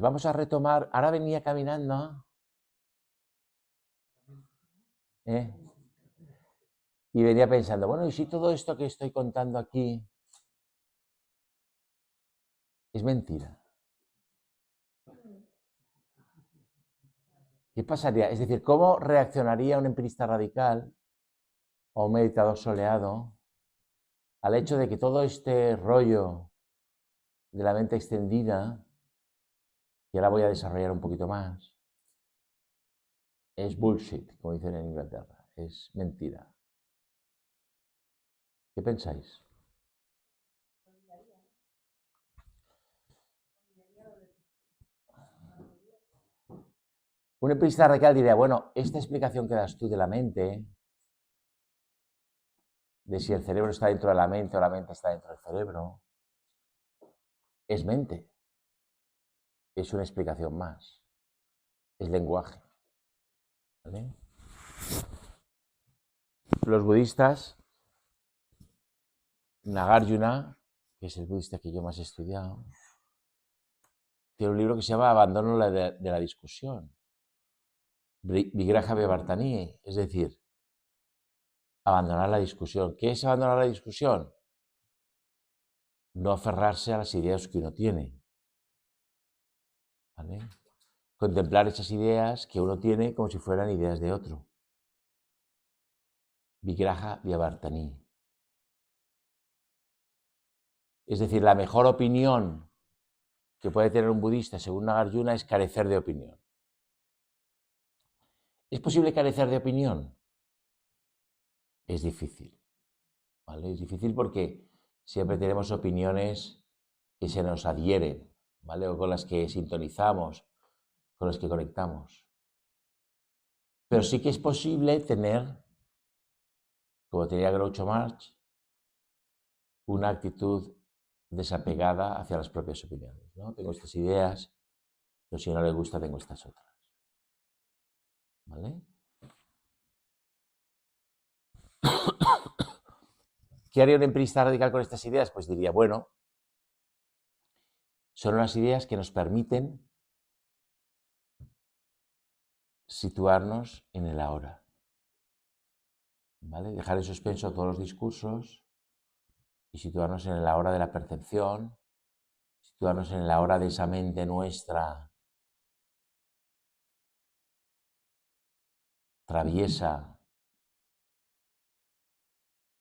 Vamos a retomar. Ahora venía caminando ¿eh? Y venía pensando, bueno, ¿y si todo esto que estoy contando aquí es mentira? ¿Qué pasaría? Es decir, ¿cómo reaccionaría un empirista radical o un meditador soleado al hecho de que todo este rollo de la mente extendida, y ahora voy a desarrollar un poquito más, es bullshit, como dicen en Inglaterra, es mentira? ¿Qué pensáis? Un empirista radical diría, bueno, esta explicación que das tú de la mente, de si el cerebro está dentro de la mente o la mente está dentro del cerebro, es mente, es una explicación más, es lenguaje. ¿Vale? Los budistas, Nagarjuna, que es el budista que yo más he estudiado, tiene un libro que se llama Abandono de la discusión, Vigraha Vivartani, es decir, abandonar la discusión. ¿Qué es abandonar la discusión? No aferrarse a las ideas que uno tiene. ¿Vale? Contemplar esas ideas que uno tiene como si fueran ideas de otro. Vigraha Vivartani. Es decir, la mejor opinión que puede tener un budista, según Nagarjuna, es carecer de opinión. ¿Es posible carecer de opinión? Es difícil. ¿Vale? Es difícil porque siempre tenemos opiniones que se nos adhieren, ¿vale? O con las que sintonizamos, con las que conectamos. Pero sí que es posible tener, como tenía Groucho Marx, una actitud desapegada hacia las propias opiniones, ¿no? Tengo estas ideas, pero si no le gusta tengo estas otras. ¿Vale? ¿Qué haría un empirista radical con estas ideas? Pues diría, bueno, son unas ideas que nos permiten situarnos en el ahora. ¿Vale? Dejar en suspenso todos los discursos y situarnos en el ahora de la percepción, situarnos en el ahora de esa mente nuestra traviesa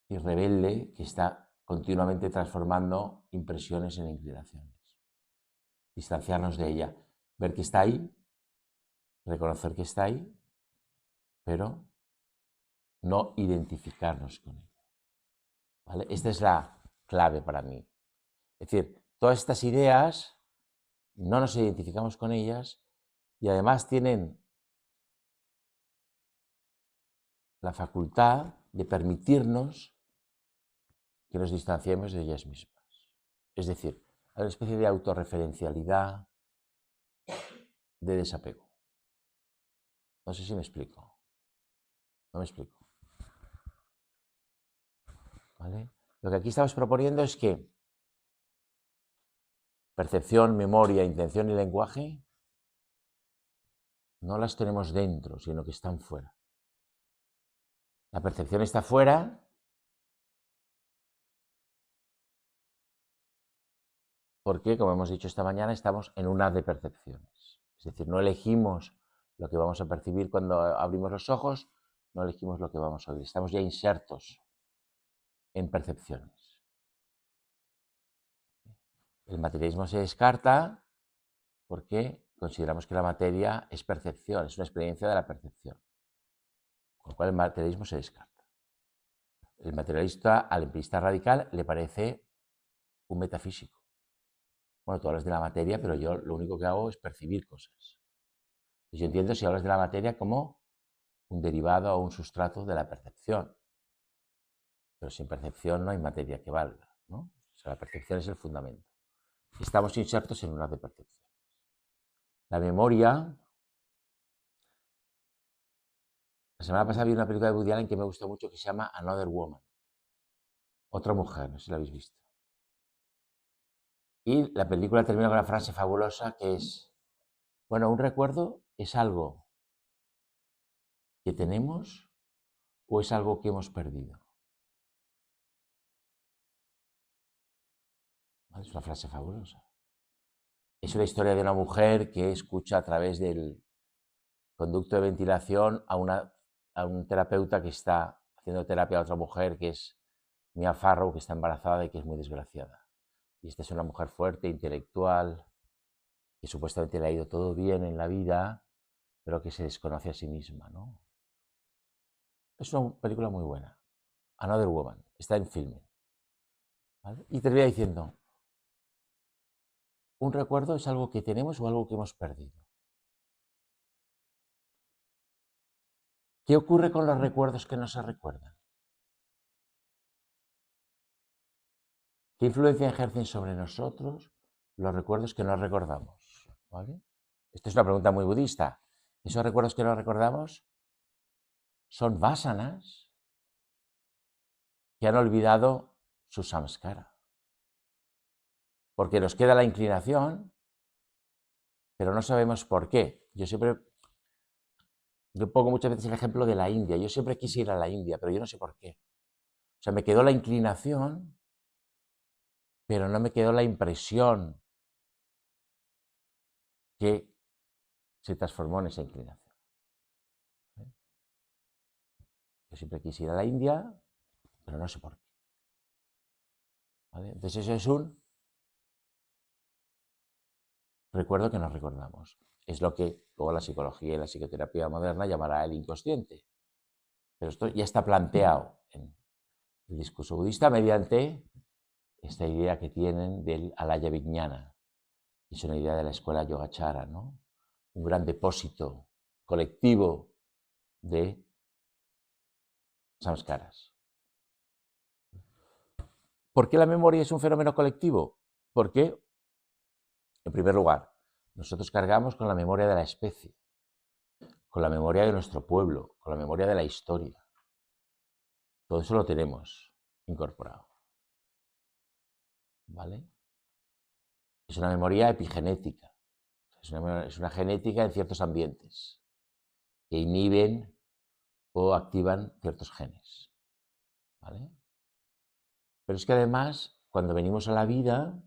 y rebelde que está continuamente transformando impresiones en inclinaciones. Distanciarnos de ella, ver que está ahí, reconocer que está ahí, pero no identificarnos con ella. ¿Vale? Esta es la clave para mí. Es decir, todas estas ideas no nos identificamos con ellas y además tienen la facultad de permitirnos que nos distanciemos de ellas mismas. Es decir, hay una especie de autorreferencialidad, de desapego. No sé si me explico. No me explico. ¿Vale? Lo que aquí estamos proponiendo es que percepción, memoria, intención y lenguaje no las tenemos dentro, sino que están fuera. La percepción está fuera porque, como hemos dicho esta mañana, estamos en una de percepciones. Es decir, no elegimos lo que vamos a percibir cuando abrimos los ojos, no elegimos lo que vamos a oír. Estamos ya insertos en percepciones. El materialismo se descarta porque consideramos que la materia es percepción, es una experiencia de la percepción. Con lo cual el materialismo se descarta. El materialista, al empirista radical, le parece un metafísico. Bueno, tú hablas de la materia, pero yo lo único que hago es percibir cosas. Yo entiendo si hablas de la materia como un derivado o un sustrato de la percepción. Pero sin percepción no hay materia que valga, ¿no? O sea, la percepción es el fundamento. Estamos insertos en una de percepciones. La memoria. La semana pasada vi una película de Woody Allen que me gustó mucho que se llama Another Woman. Otra mujer, no sé si la habéis visto. Y la película termina con una frase fabulosa que es: Bueno, un recuerdo es algo que tenemos o es algo que hemos perdido. ¿Vale? Es una frase fabulosa. Es una historia de una mujer que escucha a través del conducto de ventilación a un terapeuta que está haciendo terapia a otra mujer que es Mia Farrow, que está embarazada y que es muy desgraciada. Y esta es una mujer fuerte, intelectual, que supuestamente le ha ido todo bien en la vida, pero que se desconoce a sí misma, ¿no? Es una película muy buena. Another Woman. Está en Filmin. ¿Vale? Y termina diciendo, un recuerdo es algo que tenemos o algo que hemos perdido. ¿Qué ocurre con los recuerdos que no se recuerdan? ¿Qué influencia ejercen sobre nosotros los recuerdos que no recordamos? ¿Vale? Esta es una pregunta muy budista. ¿Esos recuerdos que no recordamos son vásanas que han olvidado su samskara? Porque nos queda la inclinación, pero no sabemos por qué. Yo pongo muchas veces el ejemplo de la India. Yo siempre quise ir a la India, pero yo no sé por qué. O sea, me quedó la inclinación, pero no me quedó la impresión que se transformó en esa inclinación. Yo siempre quise ir a la India, pero no sé por qué. ¿Vale? Entonces eso es un recuerdo que nos recordamos. Es lo que luego la psicología y la psicoterapia moderna llamará el inconsciente. Pero esto ya está planteado en el discurso budista mediante esta idea que tienen del alaya vijnana. Es una idea de la escuela Yogacara, ¿no? Un gran depósito colectivo de samskaras. ¿Por qué la memoria es un fenómeno colectivo? Porque, en primer lugar, nosotros cargamos con la memoria de la especie, con la memoria de nuestro pueblo, con la memoria de la historia. Todo eso lo tenemos incorporado. ¿Vale? Es una memoria epigenética. Es una genética en ciertos ambientes que inhiben o activan ciertos genes. ¿Vale? Pero es que además, cuando venimos a la vida,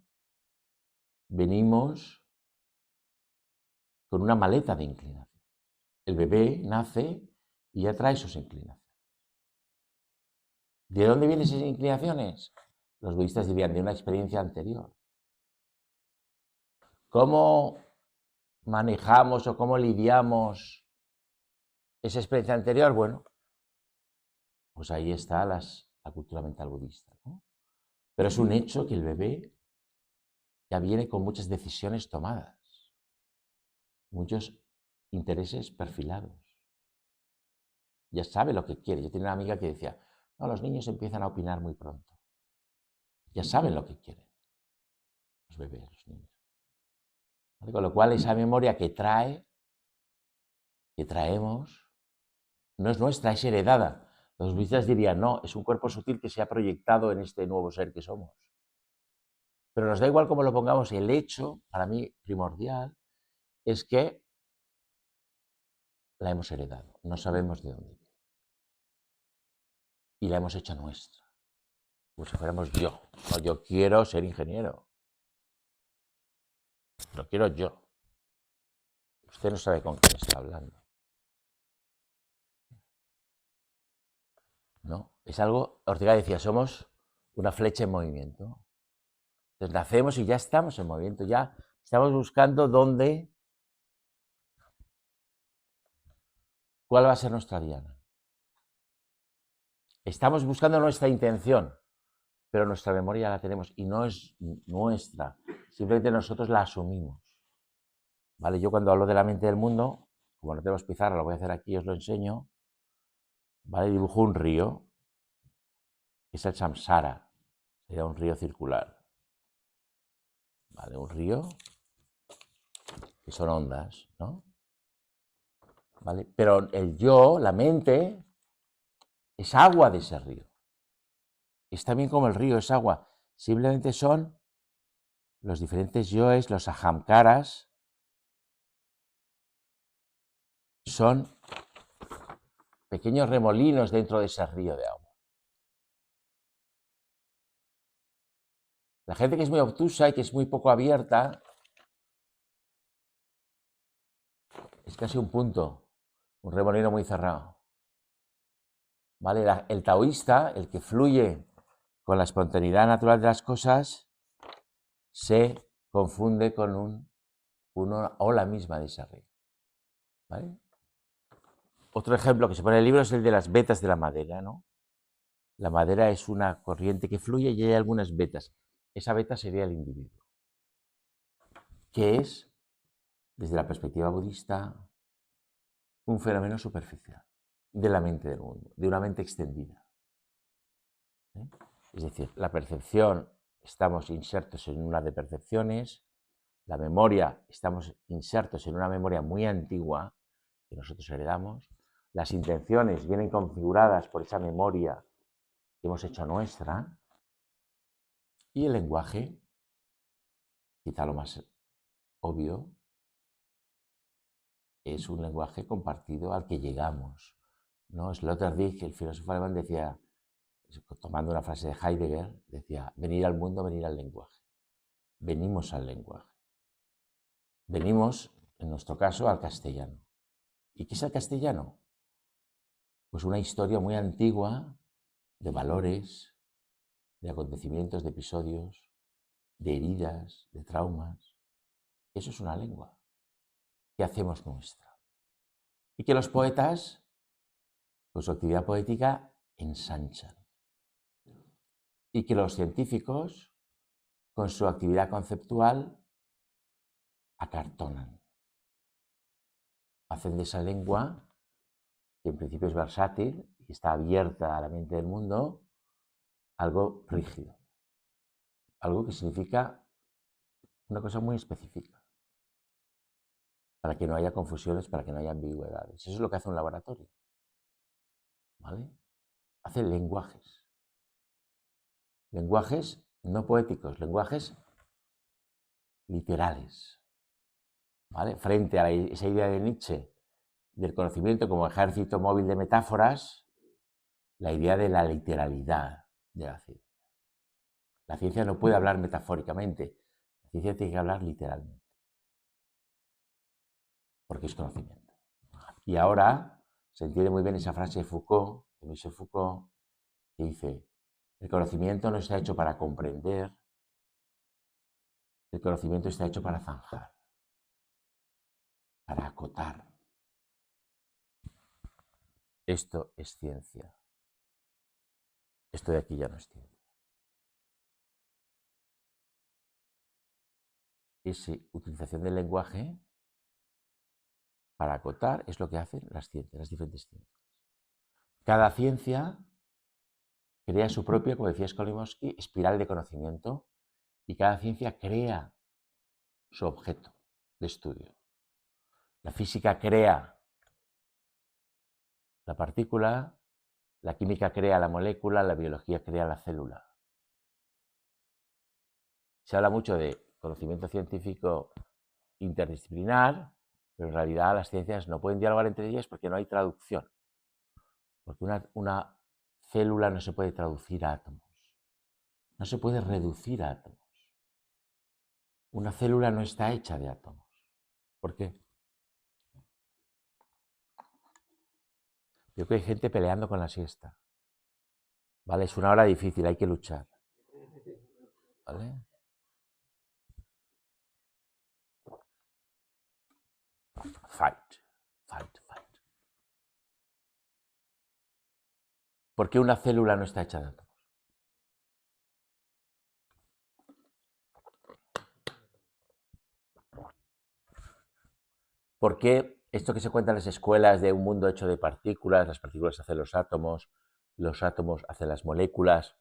venimos con una maleta de inclinación. El bebé nace y ya trae sus inclinaciones. ¿De dónde vienen esas inclinaciones? Los budistas dirían de una experiencia anterior. ¿Cómo manejamos o cómo lidiamos esa experiencia anterior? Bueno, pues ahí está la cultura mental budista, ¿no? Pero es un hecho que el bebé ya viene con muchas decisiones tomadas, muchos intereses perfilados. Ya sabe lo que quiere. Yo tenía una amiga que decía, no, los niños empiezan a opinar muy pronto. Ya saben lo que quieren los bebés, los niños. ¿Vale? Con lo cual esa memoria que traemos, no es nuestra, es heredada. Los budistas dirían, no, es un cuerpo sutil que se ha proyectado en este nuevo ser que somos. Pero nos da igual cómo lo pongamos, el hecho, para mí primordial, es que la hemos heredado, no sabemos de dónde viene. Y la hemos hecho nuestra, como si fuéramos yo. No, yo quiero ser ingeniero, lo quiero yo. Usted no sabe con quién está hablando. No, es algo, Ortega decía, somos una flecha en movimiento. Entonces nacemos y ya estamos en movimiento, ya estamos buscando cuál va a ser nuestra diana. Estamos buscando nuestra intención, pero nuestra memoria la tenemos y no es nuestra, simplemente nosotros la asumimos. ¿Vale? Yo cuando hablo de la mente del mundo, como no tenemos pizarra, lo voy a hacer aquí, os lo enseño, ¿vale? Dibujo un río, que es el samsara, sería un río circular. ¿Vale? Un río que son ondas, ¿no? ¿Vale? Pero el yo, la mente, es agua de ese río. Es también como el río, es agua. Simplemente son los diferentes yoes, los ahamkaras, son pequeños remolinos dentro de ese río de agua. La gente que es muy obtusa y que es muy poco abierta es casi un punto, un remolino muy cerrado. ¿Vale? El taoísta, el que fluye con la espontaneidad natural de las cosas, se confunde con una ola misma de ese río. ¿Vale? Otro ejemplo que se pone en el libro es el de las vetas de la madera, ¿no? La madera es una corriente que fluye y hay algunas vetas. Esa veta sería el individuo, que es, desde la perspectiva budista, un fenómeno superficial de la mente del mundo, de una mente extendida. ¿Eh? Es decir, la percepción, estamos insertos en una de percepciones, la memoria, estamos insertos en una memoria muy antigua que nosotros heredamos, las intenciones vienen configuradas por esa memoria que hemos hecho nuestra, y el lenguaje, quizá lo más obvio, es un lenguaje compartido al que llegamos, ¿no? Sloterdijk, el filósofo alemán, decía, tomando una frase de Heidegger, decía, venir al mundo, venir al lenguaje. Venimos al lenguaje. Venimos, en nuestro caso, al castellano. ¿Y qué es el castellano? Pues una historia muy antigua de valores, de acontecimientos, de episodios, de heridas, de traumas. Eso es una lengua que hacemos nuestra. Y que los poetas, con su actividad poética, ensanchan. Y que los científicos, con su actividad conceptual, acartonan. Hacen de esa lengua, que en principio es versátil y está abierta a la mente del mundo, algo rígido. Algo que significa una cosa muy específica. Para que no haya confusiones, para que no haya ambigüedades. Eso es lo que hace un laboratorio. ¿Vale? Hace lenguajes. Lenguajes no poéticos, lenguajes literales. ¿Vale? Frente a esa idea de Nietzsche del conocimiento como ejército móvil de metáforas, la idea de la literalidad de la ciencia. La ciencia no puede hablar metafóricamente, la ciencia tiene que hablar literalmente, porque es conocimiento. Y ahora se entiende muy bien esa frase de Foucault, de Michel Foucault, que dice, el conocimiento no está hecho para comprender, el conocimiento está hecho para zanjar, para acotar. Esto es ciencia. Esto de aquí ya no es ciencia. Esa utilización del lenguaje para acotar es lo que hacen las ciencias, las diferentes ciencias. Cada ciencia crea su propia, como decía Skolimowski, espiral de conocimiento, y cada ciencia crea su objeto de estudio. La física crea la partícula, la química crea la molécula, la biología crea la célula. Se habla mucho de conocimiento científico interdisciplinar, pero en realidad las ciencias no pueden dialogar entre ellas porque no hay traducción. Porque una célula no se puede traducir a átomos. No se puede reducir a átomos. Una célula no está hecha de átomos. ¿Por qué? Yo creo que hay gente peleando con la siesta. ¿Vale? Es una hora difícil, hay que luchar. ¿Vale? Fight, fight, fight. ¿Por qué una célula no está hecha de átomos? ¿Por qué esto que se cuenta en las escuelas de un mundo hecho de partículas, las partículas hacen los átomos hacen las moléculas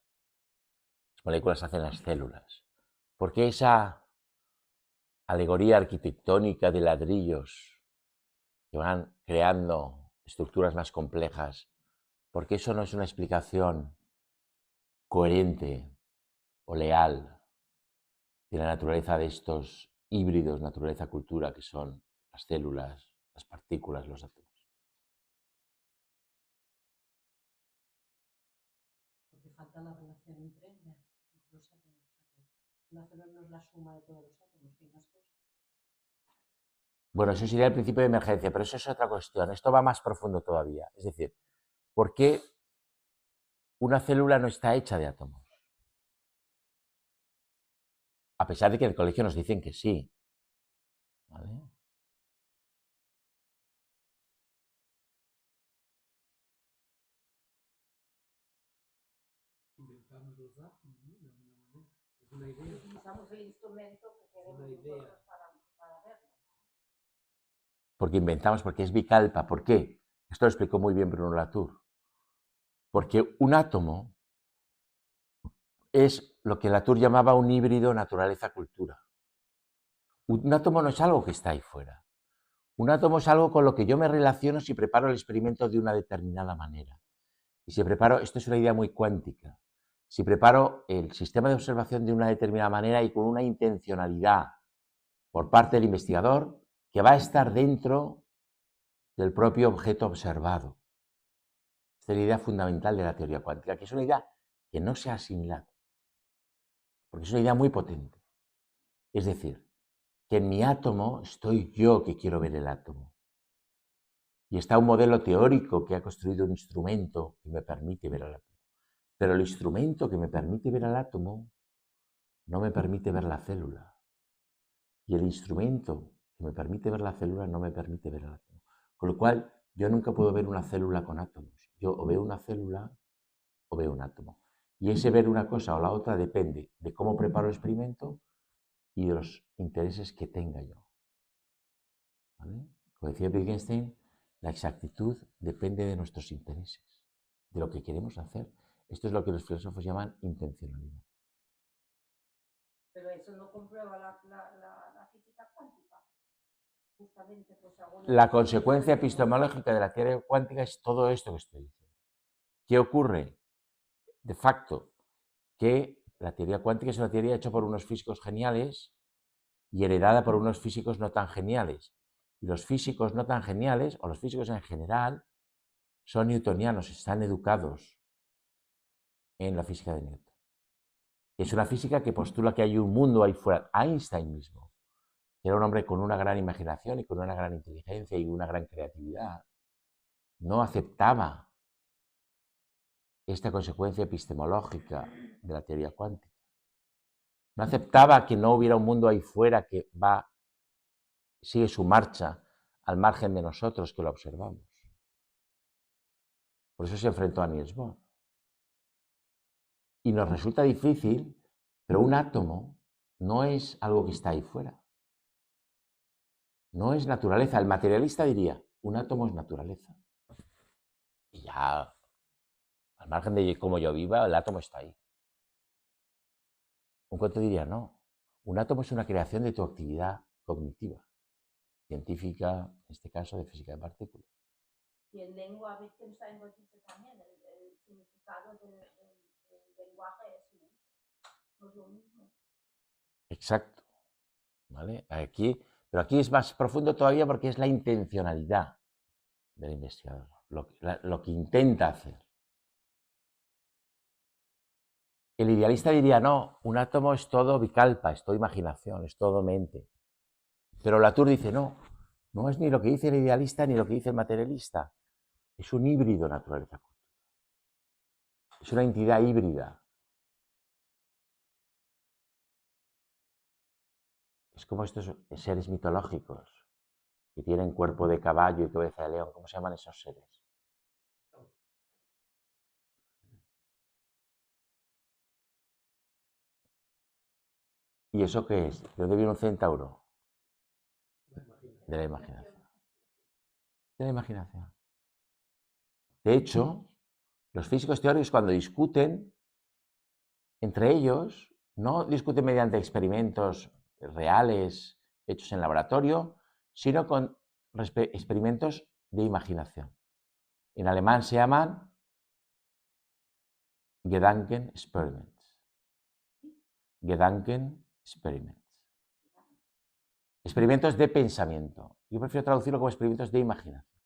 hacen las células? ¿Por qué esa alegoría arquitectónica de ladrillos que van creando estructuras más complejas? ¿Por qué eso no es una explicación coherente o leal de la naturaleza de estos híbridos, naturaleza-cultura, que son las células, las partículas, los átomos? está la relación entre ellas, los átomos. Una célula no es la suma de todos los átomos, que hay más cosas. Bueno, eso sería el principio de emergencia, pero eso es otra cuestión. Esto va más profundo todavía. Es decir, ¿por qué una célula no está hecha de átomos? A pesar de que en el colegio nos dicen que sí. ¿Vale? Inventamos los átomos, ¿no? De alguna manera. Es una idea. Utilizamos el instrumento que queremos nosotros para verlo. Porque inventamos, porque es bicalpa. ¿Por qué? Esto lo explicó muy bien Bruno Latour. Porque un átomo es lo que Latour llamaba un híbrido naturaleza-cultura. Un átomo no es algo que está ahí fuera. Un átomo es algo con lo que yo me relaciono si preparo el experimento de una determinada manera. Y si preparo, esto es una idea muy cuántica, si preparo el sistema de observación de una determinada manera y con una intencionalidad por parte del investigador que va a estar dentro del propio objeto observado. Esta es la idea fundamental de la teoría cuántica, que es una idea que no se ha asimilado, porque es una idea muy potente. Es decir, que en mi átomo estoy yo que quiero ver el átomo. Y está un modelo teórico que ha construido un instrumento que me permite ver el átomo. Pero el instrumento que me permite ver al átomo no me permite ver la célula. Y el instrumento que me permite ver la célula no me permite ver el átomo. Con lo cual, yo nunca puedo ver una célula con átomos. Yo o veo una célula o veo un átomo. Y ese ver una cosa o la otra depende de cómo preparo el experimento y de los intereses que tenga yo. ¿Vale? Como decía Wittgenstein, la exactitud depende de nuestros intereses, de lo que queremos hacer. Esto es lo que los filósofos llaman intencionalidad. Pero eso no comprueba la física cuántica. Justamente, pues, la consecuencia epistemológica de la teoría cuántica es todo esto que estoy diciendo. ¿Qué ocurre? De facto, que la teoría cuántica es una teoría hecha por unos físicos geniales y heredada por unos físicos no tan geniales. Y los físicos no tan geniales, o los físicos en general, son newtonianos, están educados en la física de Newton. Es una física que postula que hay un mundo ahí fuera. Einstein mismo, que era un hombre con una gran imaginación y con una gran inteligencia y una gran creatividad, no aceptaba esta consecuencia epistemológica de la teoría cuántica. No aceptaba que no hubiera un mundo ahí fuera que sigue su marcha al margen de nosotros que lo observamos. Por eso se enfrentó a Niels Bohr. Y nos resulta difícil, pero un átomo no es algo que está ahí fuera. No es naturaleza. El materialista diría, un átomo es naturaleza. Y ya, al margen de cómo yo viva, el átomo está ahí. Un cuento diría, no, un átomo es una creación de tu actividad cognitiva, científica, en este caso de física de partículas. Y en lengua, Wittgenstein lo dice también, el significado del lenguaje es un uso, no es lo mismo. Exacto. ¿Vale? Pero aquí es más profundo todavía porque es la intencionalidad del investigador, lo que intenta hacer. El idealista diría, no, un átomo es todo bicalpa, es todo imaginación, es todo mente. Pero Latour dice, no, no es ni lo que dice el idealista ni lo que dice el materialista. Es un híbrido naturaleza-cultura. Es una entidad híbrida. Es como estos seres mitológicos que tienen cuerpo de caballo y cabeza de león. ¿Cómo se llaman esos seres? ¿Y eso qué es? ¿De dónde viene un centauro? De la imaginación. De la imaginación. De hecho, los físicos teóricos cuando discuten, entre ellos, no discuten mediante experimentos reales hechos en laboratorio, sino con experimentos de imaginación. En alemán se llaman Gedankenexperiments. Gedankenexperiments. Experimentos de pensamiento. Yo prefiero traducirlo como experimentos de imaginación.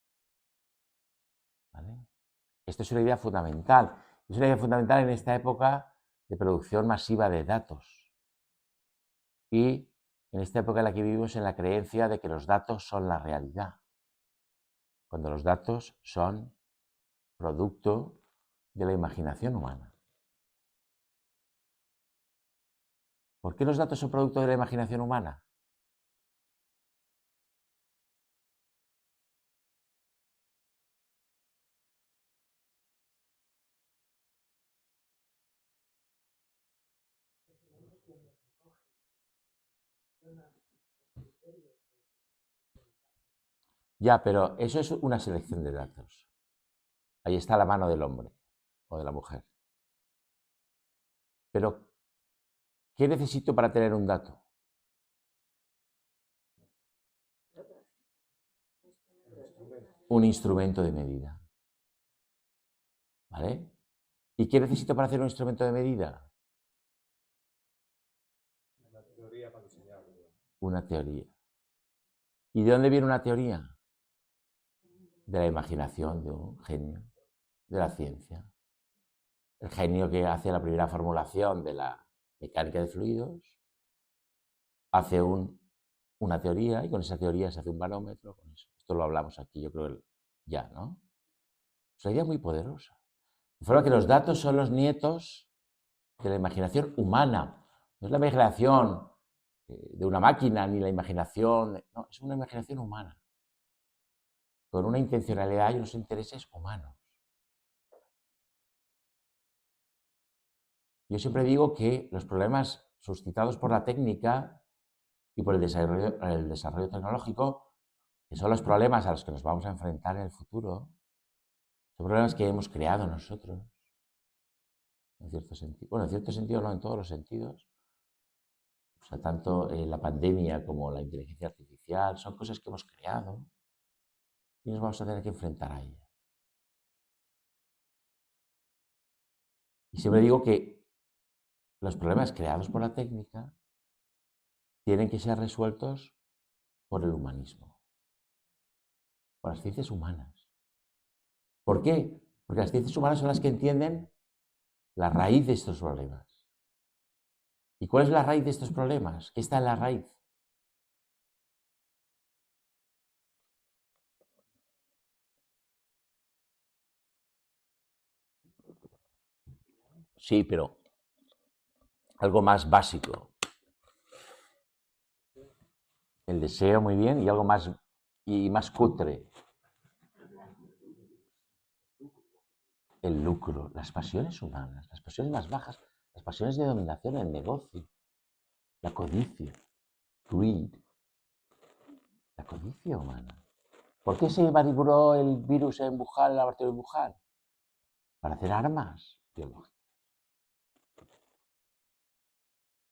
¿Vale? Esta es una idea fundamental. Es una idea fundamental en esta época de producción masiva de datos. Y en esta época en la que vivimos en la creencia de que los datos son la realidad, cuando los datos son producto de la imaginación humana. ¿Por qué los datos son producto de la imaginación humana? Ya, pero eso es una selección de datos. Ahí está la mano del hombre o de la mujer. Pero, ¿qué necesito para tener un dato? Un instrumento de medida. ¿Vale? ¿Y qué necesito para hacer un instrumento de medida? Una teoría para diseñarlo. Una teoría. ¿Y de dónde viene una teoría? De la imaginación de un genio, de la ciencia. El genio que hace la primera formulación de la mecánica de fluidos hace una teoría y con esa teoría se hace un barómetro. Con eso. Esto lo hablamos aquí, yo creo, ya, ¿no? Es una idea muy poderosa. De forma que los datos son los nietos de la imaginación humana. No es la imaginación de una máquina ni la imaginación... No, es una imaginación humana. Con una intencionalidad y unos intereses humanos. Yo siempre digo que los problemas suscitados por la técnica y por el desarrollo tecnológico, que son los problemas a los que nos vamos a enfrentar en el futuro, son problemas que hemos creado nosotros, en cierto sentido. Bueno, en cierto sentido no, en todos los sentidos. O sea, tanto la pandemia como la inteligencia artificial son cosas que hemos creado y nos vamos a tener que enfrentar a ellas. Y siempre digo que los problemas creados por la técnica tienen que ser resueltos por el humanismo, por las ciencias humanas. ¿Por qué? Porque las ciencias humanas son las que entienden la raíz de estos problemas. ¿Y cuál es la raíz de estos problemas? ¿Qué está en la raíz? Sí, pero algo más básico. El deseo, muy bien, y algo más, y más cutre. El lucro, las pasiones humanas, las pasiones más bajas, las pasiones de dominación, el negocio, la codicia, greed, la codicia humana. ¿Por qué se manipuló el virus en Wuhan, el laboratorio de Wuhan? Para hacer armas biológicas.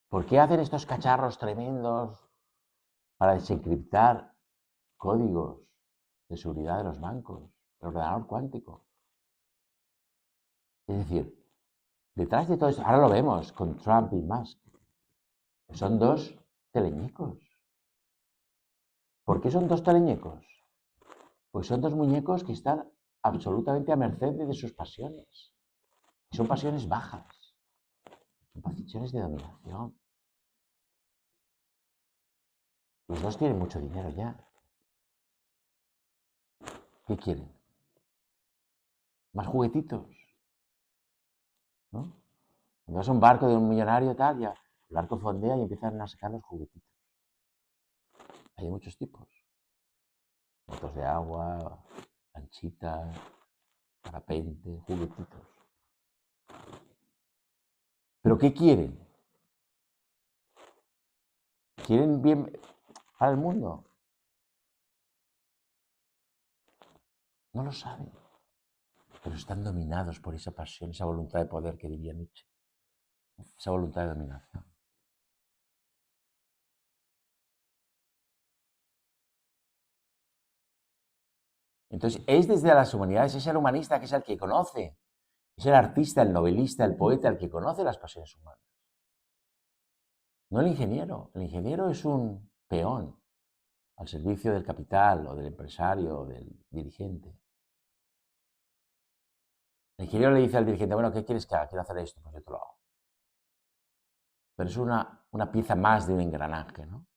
¿Por qué hacen estos cacharros tremendos para desencriptar códigos de seguridad de los bancos, el ordenador cuántico? Es decir, detrás de todo esto, ahora lo vemos con Trump y Musk, son dos teleñecos. ¿Por qué son dos teleñecos? Pues son dos muñecos que están absolutamente a merced de sus pasiones. Y son pasiones bajas, son pasiones de dominación. Los dos tienen mucho dinero ya. ¿Qué quieren? Más juguetitos, ¿no? Cuando vas a un barco de un millonario tal, ya el barco fondea y empiezan a sacar los juguetitos. Hay de muchos tipos. Motos de agua, lanchitas, parapente, juguetitos. ¿Pero qué quieren? ¿Quieren bien para el mundo? No lo saben. Pero están dominados por esa pasión, esa voluntad de poder que diría Nietzsche. Esa voluntad de dominación. Entonces, es desde las humanidades, es el humanista que es el que conoce, es el artista, el novelista, el poeta, el que conoce las pasiones humanas. No el ingeniero. El ingeniero es un peón al servicio del capital o del empresario o del dirigente. El ingeniero le dice al dirigente, bueno, ¿qué quieres que haga? Quiero hacer esto, pues yo te lo hago. Pero es una pieza más de un engranaje, ¿no?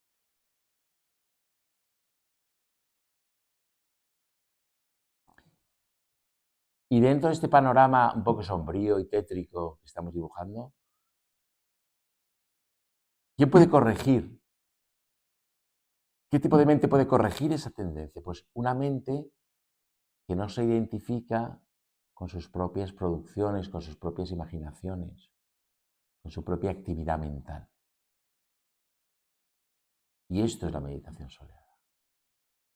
Y dentro de este panorama un poco sombrío y tétrico que estamos dibujando, ¿quién puede corregir? ¿Qué tipo de mente puede corregir esa tendencia? Pues una mente que no se identifica con sus propias producciones, con sus propias imaginaciones, con su propia actividad mental. Y esto es la meditación soleada.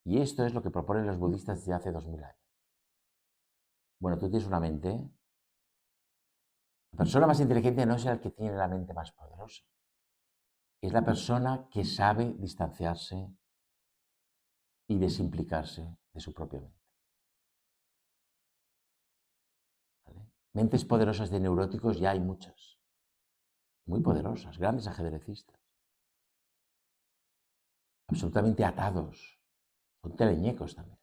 Y esto es lo que proponen los budistas desde hace 2000 años. Bueno, tú tienes una mente. La persona más inteligente no es el que tiene la mente más poderosa. Es la persona que sabe distanciarse y desimplicarse de su propia mente. ¿Vale? Mentes poderosas de neuróticos ya hay muchas. Muy poderosas, grandes ajedrecistas. Absolutamente atados. Son teleñecos también.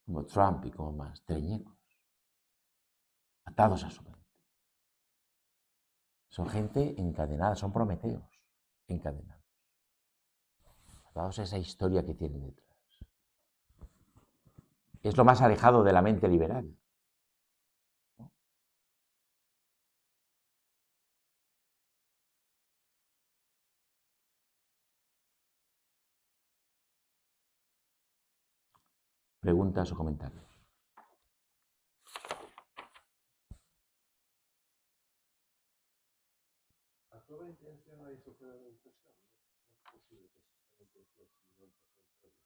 Como Trump y como más, teleñecos. Atados a su mente. Son gente encadenada, son prometeos encadenados. Atados a esa historia que tienen detrás. Es lo más alejado de la mente liberal. Preguntas o comentarios. ¿Actúa intención la hizo fuera de impresión? No es posible que exista una intención sin una impresión previa.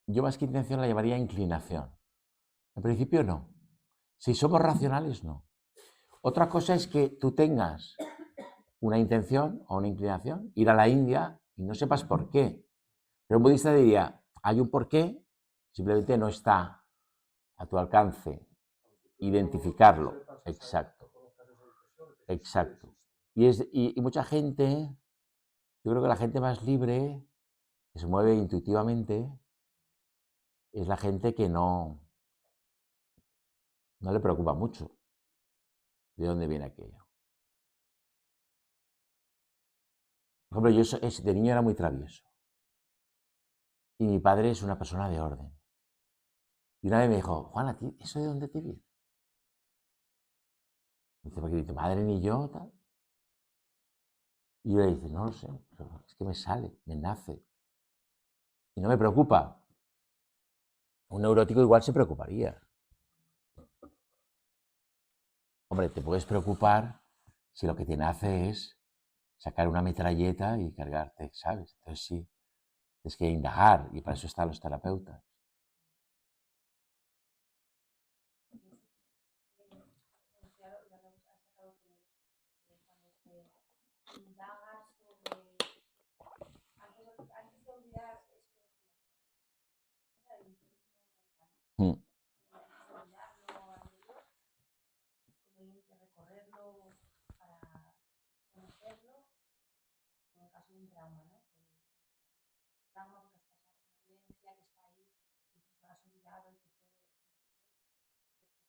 Yo más que intención la llamaría inclinación. En principio no. Si somos racionales, no. Otra cosa es que tú tengas una intención o una inclinación, ir a la India y no sepas por qué. Pero un budista diría, hay un porqué, simplemente no está a tu alcance identificarlo. Exacto. Exacto. Y mucha gente, yo creo que la gente más libre, que se mueve intuitivamente, es la gente que no le preocupa mucho de dónde viene aquello. Por ejemplo, yo de niño era muy travieso. Y mi padre es una persona de orden. Y una vez me dijo, Juan, ¿a ti eso de dónde te viene? Dice, porque ni tu madre ni yo, tal. Y yo le dije, no lo sé, pero es que me sale, me nace. Y no me preocupa. Un neurótico igual se preocuparía. Hombre, te puedes preocupar si lo que te nace es sacar una metralleta y cargarte, ¿sabes? Entonces sí, tienes que indagar y para eso están los terapeutas. Indagas sobre antes de olvidar Mm. olvidarlo anterior, es conveniente recorrerlo para conocerlo, en el caso de un trauma, ¿no? Un trauma porque has pasado una vivencia que está ahí, incluso has olvidado y que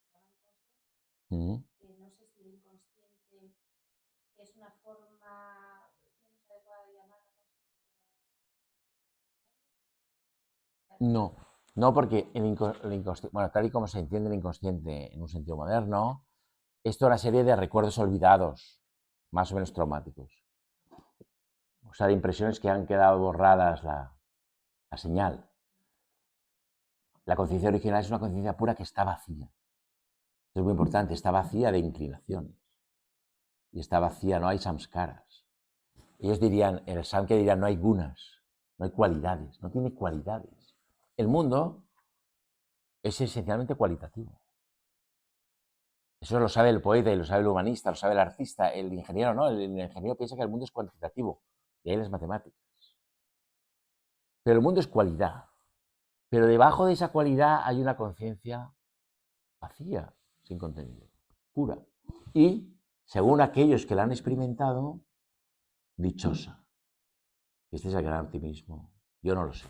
puede Mm. que no sé si el inconsciente es una forma menos adecuada de llamar la No, no porque el inconsciente, bueno, tal y como se entiende el inconsciente en un sentido moderno, esto es una serie de recuerdos olvidados, más o menos traumáticos. O sea, de impresiones que han quedado borradas la señal. La conciencia original es una conciencia pura que está vacía. Esto es muy importante, está vacía de inclinaciones. Y está vacía, no hay samskaras. Ellos dirían, en el Samkhya dirían, no hay gunas, no hay cualidades, no tiene cualidades. El mundo es esencialmente cualitativo. Eso lo sabe el poeta y lo sabe el humanista, lo sabe el artista, el ingeniero no, el ingeniero piensa que el mundo es cuantitativo, y ahí las matemáticas. Pero el mundo es cualidad. Pero debajo de esa cualidad hay una conciencia vacía, sin contenido, pura. Y, según aquellos que la han experimentado, dichosa. Este es el gran optimismo. Yo no lo sé.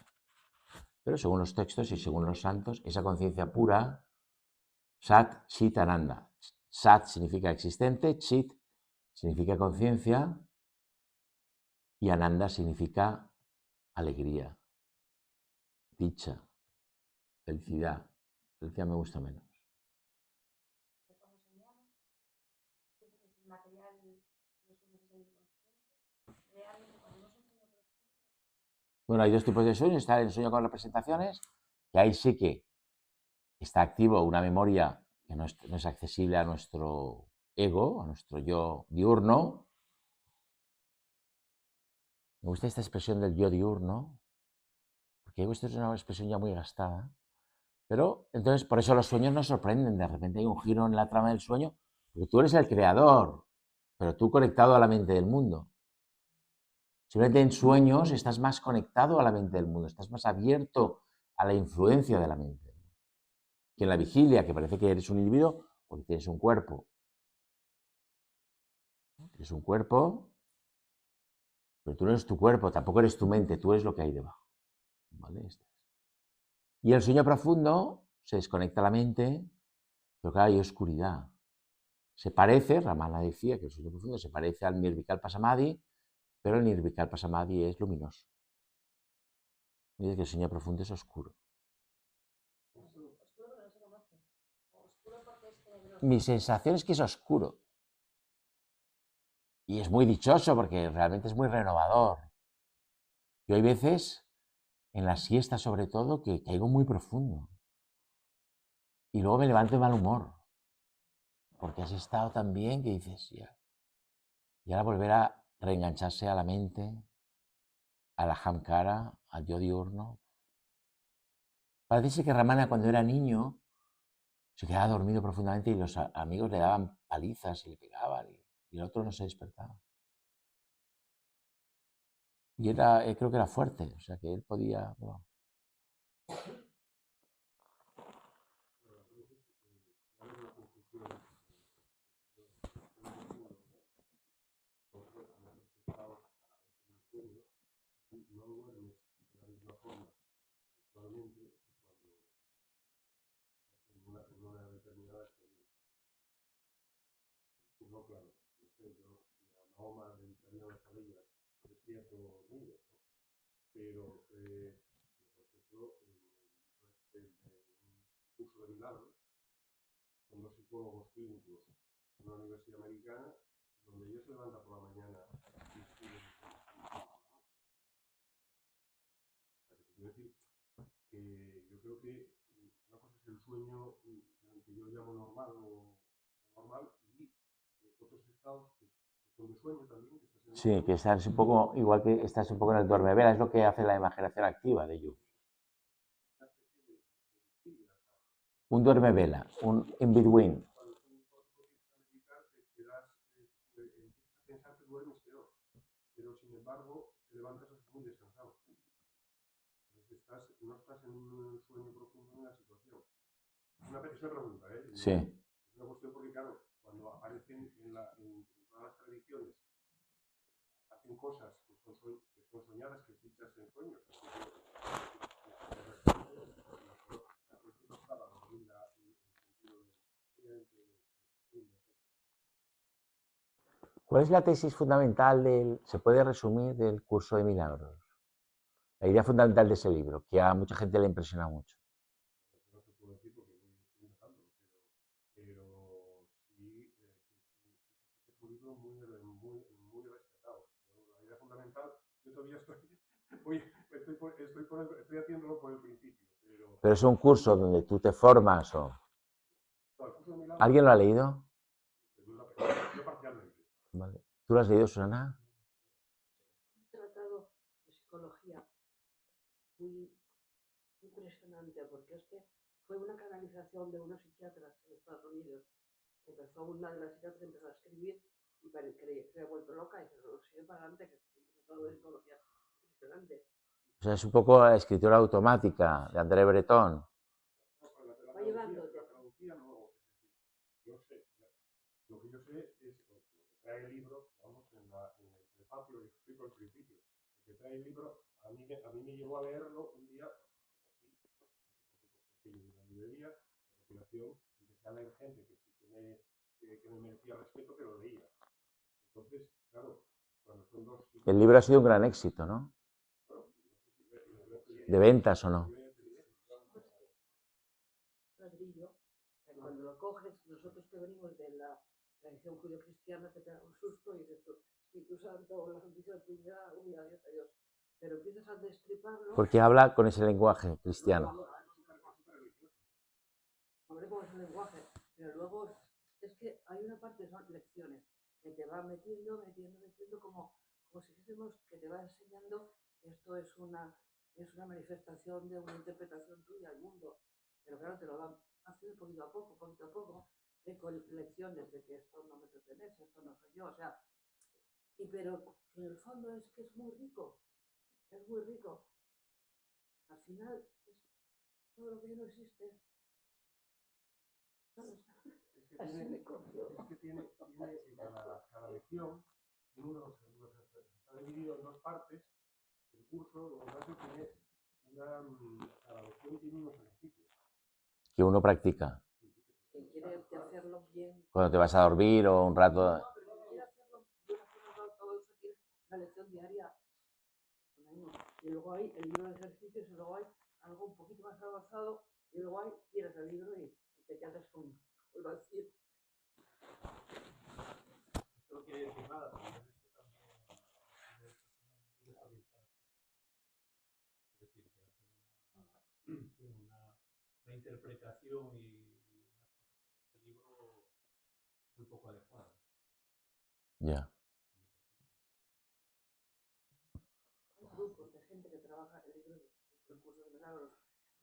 Pero según los textos y según los santos, esa conciencia pura, Sat, Chit, Ananda. Sat significa existente, Chit significa conciencia y Ananda significa alegría, dicha, felicidad. Felicidad me gusta menos. Que cuando soñamos, dice que si el material de los sueños es el inconsciente, realmente cuando no es un sueño profundo, Bueno, hay dos tipos de sueños. Está el sueño con representaciones, que ahí sí que está activo una memoria que no es accesible a nuestro ego, a nuestro yo diurno. Me gusta esta expresión del yo diurno, porque esto es una expresión ya muy gastada. Pero entonces, por eso los sueños nos sorprenden. De repente hay un giro en la trama del sueño, porque tú eres el creador, pero tú conectado a la mente del mundo. Simplemente en sueños estás más conectado a la mente del mundo, estás más abierto a la influencia de la mente. Que en la vigilia, que parece que eres un individuo, porque tienes un cuerpo. Tienes un cuerpo, pero tú no eres tu cuerpo, tampoco eres tu mente, tú eres lo que hay debajo. ¿Vale? Y el sueño profundo se desconecta la mente, pero claro, hay oscuridad. Se parece, Ramana decía que el sueño profundo se parece al Nirvikalpa Samadhi, pero el Nirvikalpa Samadhi es luminoso. Dice que el sueño profundo es oscuro. oscuro porque no se conoce, o oscuro porque es tenebroso. Mi sensación es que es oscuro. Y es muy dichoso porque realmente es muy renovador. Yo hay veces, en la siesta sobre todo, que caigo muy profundo. Y luego me levanto de mal humor. Porque has estado tan bien que dices, ya. Y ahora volver a reengancharse a la mente, a la Hamkara, al yo diurno. Parece que Ramana cuando era niño se quedaba dormido profundamente y los amigos le daban palizas y le pegaban y el otro no se despertaba. Y era, creo que era fuerte, o sea que él podía... Bueno. No duermes de la misma forma actualmente cuando en una determinada experiencia. No, claro, no sé, yo si a Mahoma le dedicaría unas cabellas despierto dormido, ¿no? Pero, por ejemplo, en un curso de milagros, con dos psicólogos clínicos en una universidad americana, donde ella se levanta por la mañana y escribe. Quiero decir que yo creo que una cosa es el sueño que yo llamo normal o normal y otros estados que son de sueño también. Que estás en Sí, sueño, que estás un poco, igual que estás un poco en el duermevela, es lo que hace la imaginación activa de Jung. una especie de vigilia. Un duermevela, un in-between. Cuando tú empiezas a meditar, empiezas a pensar que duermes peor, pero sin embargo te levantas muy descansado. Entonces no estás en un sueño profundo en la situación. Es una pregunta, ¿eh? Sí. Es una cuestión porque, claro, cuando aparecen en todas las tradiciones, hacen cosas que son soñadas, que dichas en sueños. ¿Cuál es la tesis fundamental se puede resumir, del curso de milagros? La idea fundamental de ese libro, que a mucha gente le impresiona mucho. No te puedo decir porque estoy empezando, pero sí que es un libro muy respetado. La idea fundamental, yo todavía estoy haciéndolo por el principio. Pero es un curso donde tú te formas o... No, el curso de milagros, ¿Alguien lo ha leído? yo parcialmente. Vale. ¿Tú lo has leído, Susana? Un tratado de psicología muy impresionante, porque es que fue una canalización de unos psiquiatras en Estados Unidos. Empezó una de las psiquiatras, empezó a escribir y creía que se había vuelto loca y se lo sigue para adelante, que es un tratado de psicología impresionante. O sea, es un poco la escritura automática de André Breton. Va llevándote. La traducía no, yo sé, lo que yo sé es lo que trae el libro, vamos, en el prefacio, lo explico al principio. Lo que trae el libro, a mí me llevó a leerlo un día, investigación empecé a leer gente que sí que me merecía respeto, pero leía. Entonces, claro, cuando son dos... El libro ha sido un gran éxito, ¿no? ¿De ventas o no? Ladrillo, que cuando lo coges, nosotros que venimos de la tradición judio-cristiana te pega un susto y dices tú, Espíritu Santo, la Santísima Trinidad, uy, adiós, adiós. Pero empiezas a destriparlo. Porque habla con ese lenguaje cristiano. Hombre, con ese lenguaje, pero luego es que hay una parte, son lecciones, que te va metiendo, como si dijésemos que te va enseñando que esto es una manifestación de una interpretación tuya al mundo. Pero claro, te lo van haciendo poquito a poco, con lecciones de que esto no me pertenece, esto no soy yo, o sea, pero en el fondo es que es muy rico, Al final es todo lo que no existe. ¿Sabes? Es que tiene cada lección, está dividido en dos partes. El curso, lo que tiene cada lección tiene unos ejercicios. Que uno practica. Si quieres hacerlo bien. Cuando te vas a dormir o un rato. No, pero si quieres hacerlo bien, todo eso tiene una lección diaria. Y luego hay el libro de ejercicios, y luego hay algo un poquito más avanzado, y luego hay, tiras el libro y te quedas con el vacío. No quiere decir nada, pero esto también es decir, que hace una interpretación y unas cosas del libro muy poco adecuadas. Ya. Hay grupos de gente que trabaja el libro del curso de milagros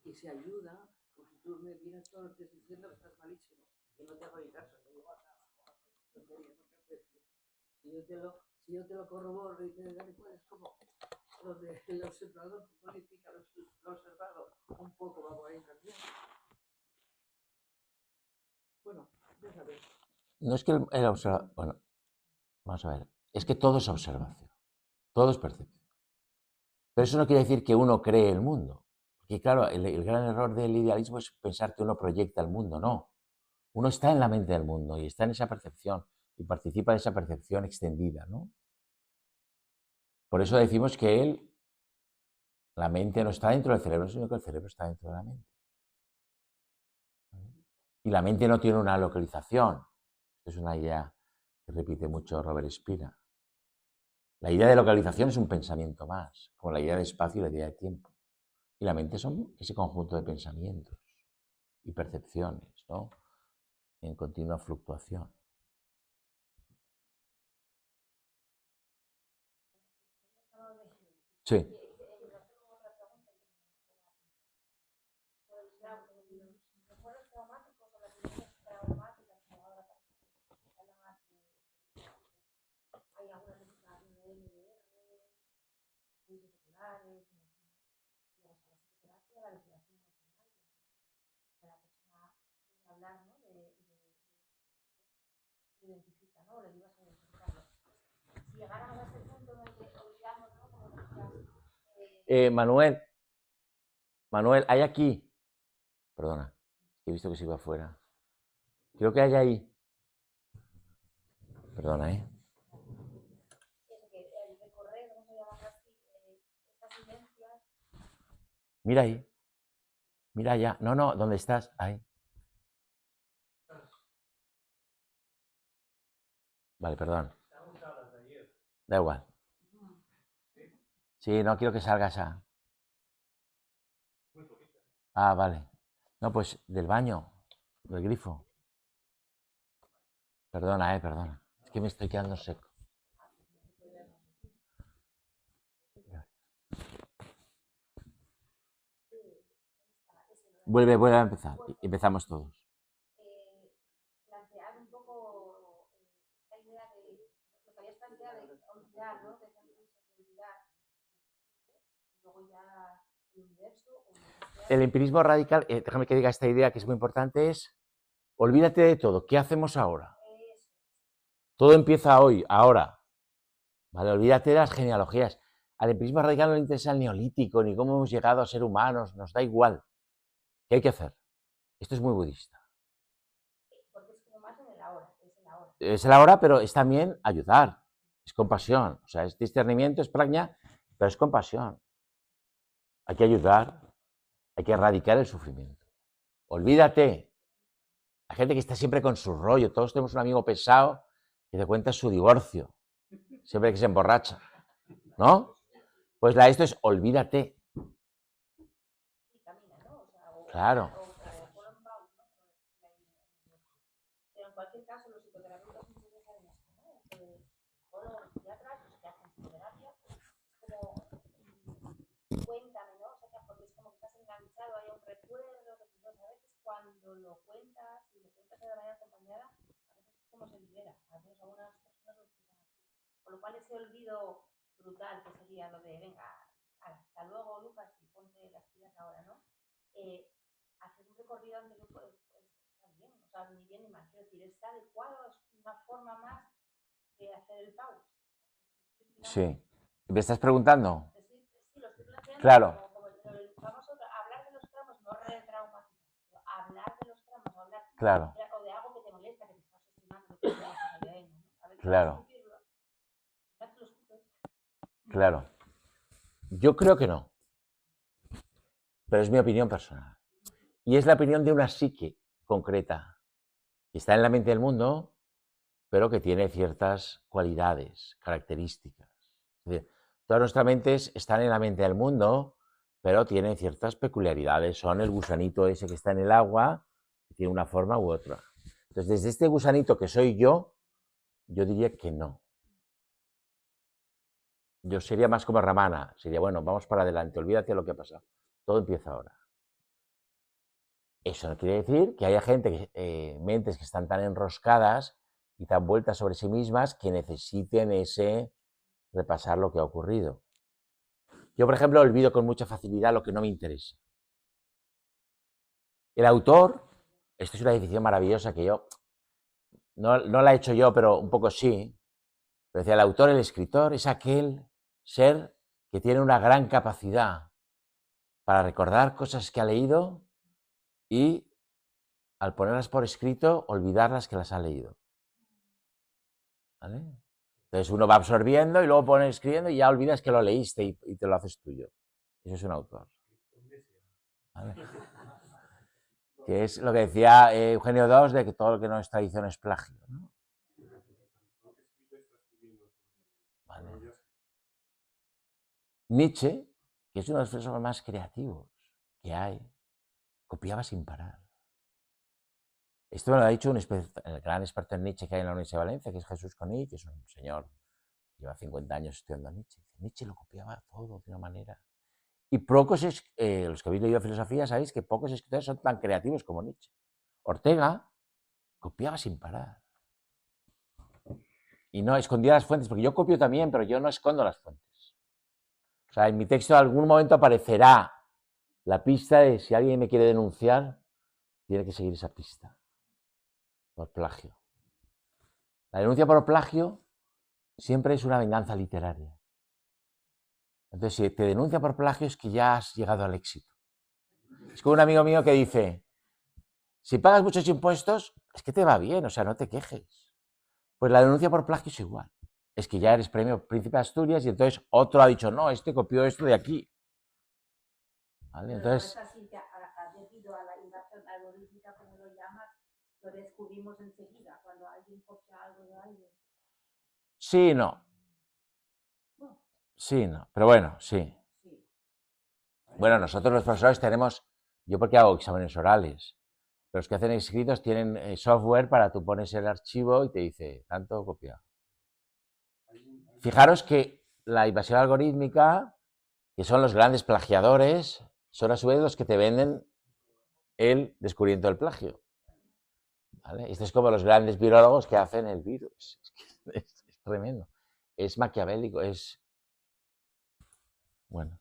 y se ayuda, pues si tú me vienes todos los días diciendo que estás malísimo y no te hago ni caso, te digo, si yo te lo corroboro y te digo, es como los del observador que modifica lo observado, un poco va por ahí también. Bueno, ya sabes. No es que el observador. Bueno, vamos a ver. Es que todo es observación. Todo es percepción. Pero eso no quiere decir que uno cree el mundo. Porque claro, el gran error del idealismo es pensar que uno proyecta el mundo. No. Uno está en la mente del mundo y está en esa percepción y participa de esa percepción extendida, ¿no? Por eso decimos que la mente no está dentro del cerebro, sino que el cerebro está dentro de la mente. Y la mente no tiene una localización. Esto es una idea que repite mucho Robert Spira. La idea de localización es un pensamiento más, como la idea de espacio y la idea de tiempo. Y la mente son ese conjunto de pensamientos y percepciones, ¿no? En continua fluctuación. Sí. Los recuerdos traumáticos o las vivencias traumáticas, como ahora parece que hablan más hay algunas investigaciones de MDR, juicios oculares, y luego está la psicoterapia, la vinculación emocional, que la persona puede hablar, ¿no? Se identifica, ¿no? Le ayudas a identificarlo. Si llegáramos a ese punto en el que olvidamos, ¿no? Como decías, Manuel, hay aquí. Perdona, he visto que se iba afuera. Creo que hay ahí. Perdona, ¿eh? Eso que el recorrer, vamos a llamarlo así, estas vivencias. Mira ahí. Mira allá. No, ¿dónde estás? Ahí. Vale, perdón. Da igual. Sí, no quiero que salgas a... Ah, vale. No, pues del baño, del grifo. Perdona, perdona. Es que me estoy quedando seco. Vuelve a empezar. Empezamos todos. Plantear un poco esta idea de lo que habías planteado de olvidar, ¿no? De salir de olvidar. Y luego ya el universo. El empirismo radical, déjame que diga esta idea que es muy importante, es olvídate de todo. ¿Qué hacemos ahora? Todo empieza hoy, ahora. ¿Vale? Olvídate de las genealogías. Al empirismo radical no le interesa el neolítico, ni cómo hemos llegado a ser humanos, nos da igual. ¿Qué hay que hacer? Esto es muy budista. es la hora, pero es también ayudar, es compasión. O sea, es discernimiento, es prajna, pero es compasión. Hay que ayudar, hay que erradicar el sufrimiento. Olvídate. La gente que está siempre con su rollo, todos tenemos un amigo pesado que te cuenta su divorcio, siempre que se emborracha, ¿no? Pues esto es olvídate. Sí, camina, ¿no? O sea, Claro. o ponlo en pausa, ¿no? Pero en cualquier caso, los psicoterapeutas muchas veces hacen esto, ¿no? Entonces, psicólogos, psiquiatras, los que hacen psicoterapia, es como, cuéntame, ¿no? O sea, porque es como que estás enganchado, hay un recuerdo, que tú, a veces cuando lo cuentas, y lo cuentas de manera acompañada, a veces es como se libera. A veces algunas personas lo expresan así. Con lo cual ese olvido brutal, que sería lo de, venga, hasta luego, Lucas, y ponte las pilas ahora, ¿no? Hacer un recorrido anterior pues está bien, o sea, ni bien ni mal, quiero decir, está adecuado, es una forma más de hacer el pause. Sí. ¿Me estás preguntando? Sí, lo estoy planteando. Claro. Vamos a hablar de los tramos, no retraumatizar, pero hablar de los tramos, hablar Claro. o de algo que te molesta, que te está obsesionando, que te molesta, ¿no? A ver, Claro. no te lo escupes. Claro. Yo creo que no, pero es mi opinión personal. Y es la opinión de una psique concreta, que está en la mente del mundo, pero que tiene ciertas cualidades, características. Es decir, todas nuestras mentes están en la mente del mundo, pero tienen ciertas peculiaridades. Son el gusanito ese que está en el agua, que tiene una forma u otra. Entonces, desde este gusanito que soy yo diría que no. Yo sería más como Ramana, sería, bueno, vamos para adelante, olvídate de lo que ha pasado. Todo empieza ahora. Eso no quiere decir que haya gente, mentes que están tan enroscadas y tan vueltas sobre sí mismas que necesiten ese repasar lo que ha ocurrido. Yo, por ejemplo, olvido con mucha facilidad lo que no me interesa. El autor, esto es una definición maravillosa que yo, no la he hecho yo, pero un poco sí, pero decía, el autor, el escritor, es aquel ser que tiene una gran capacidad para recordar cosas que ha leído y, al ponerlas por escrito, olvidar las que las ha leído. ¿Vale? Entonces uno va absorbiendo y luego pone escribiendo y ya olvidas que lo leíste y te lo haces tuyo. Eso es un autor. ¿Vale? Que es lo que decía Eugenio II, de que todo lo que no es tradición es plagio, ¿no? Vale. Nietzsche, que es uno de los filósofos más creativos que hay, copiaba sin parar. Esto me lo ha dicho el gran experto en Nietzsche que hay en la Universidad de Valencia, que es Jesús Conill, que es un señor que lleva 50 años estudiando a Nietzsche. Nietzsche lo copiaba todo de una manera. Y pocos, los que habéis leído filosofía, sabéis que pocos escritores son tan creativos como Nietzsche. Ortega copiaba sin parar. Y no escondía las fuentes, porque yo copio también, pero yo no escondo las fuentes. O sea, en mi texto en algún momento aparecerá la pista de si alguien me quiere denunciar, tiene que seguir esa pista. Por plagio. La denuncia por plagio siempre es una venganza literaria. Entonces, si te denuncia por plagio es que ya has llegado al éxito. Es como un amigo mío que dice, si pagas muchos impuestos, es que te va bien, o sea, no te quejes. Pues la denuncia por plagio es igual. Es que ya eres premio Príncipe de Asturias y entonces otro ha dicho, no, este copió esto de aquí. ¿Vale? Entonces, no es así que debido a la invasión algorítmica, como lo llamas, lo descubrimos enseguida cuando alguien copia algo de alguien. sí, no. Sí, no. Pero bueno, sí. Bueno, nosotros los profesores tenemos, yo porque hago exámenes orales, pero los que hacen escritos tienen software para tú pones el archivo y te dice, tanto copiado. Fijaros que la invasión algorítmica, que son los grandes plagiadores, son a su vez los que te venden el descubrimiento del plagio. ¿Vale? Esto es como los grandes virólogos que hacen el virus. Es tremendo. Es maquiavélico, es... Bueno.